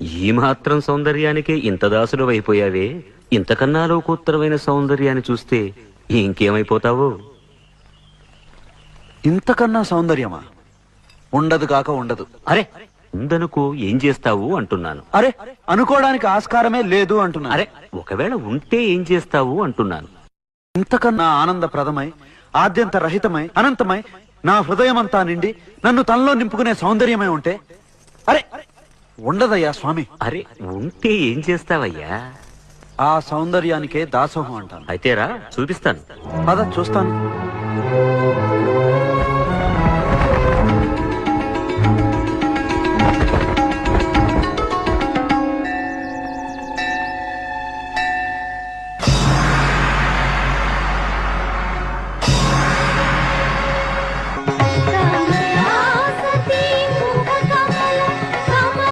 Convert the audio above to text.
ఈ మాత్రం సౌందర్యానికే ఇంత దాసుడు అయిపోయావే, ఇంతకన్నా లోకోత్తరమైన సౌందర్యాన్ని చూస్తే ఇంకేమైపోతావు? ఇంతకన్నా సౌందర్యమా? ఉండదు కాక ఉండదు. అరే ఉందనుకో, ఏం చేస్తావు అంటున్నాను. అరే అనుకోవడానికి ఆస్కారమే లేదు అంటున్నా. అరే ఒకవేళ ఉంటే ఏం చేస్తావు అంటున్నాను. ఇంతకన్నా ఆనందప్రదమై, ఆద్యంత రహితమై, అనంతమై, నా హృదయమంతా నిండి నన్ను తనలో నింపుకునే సౌందర్యమై ఉంటే అరే ఉండదయ్యా స్వామి. అరే ఉంటే ఏం చేస్తావయ్యా? ఆ సౌందర్యానికే దాసోహం అంటాను. అయితే రా చూపిస్తాను. పద చూస్తాను.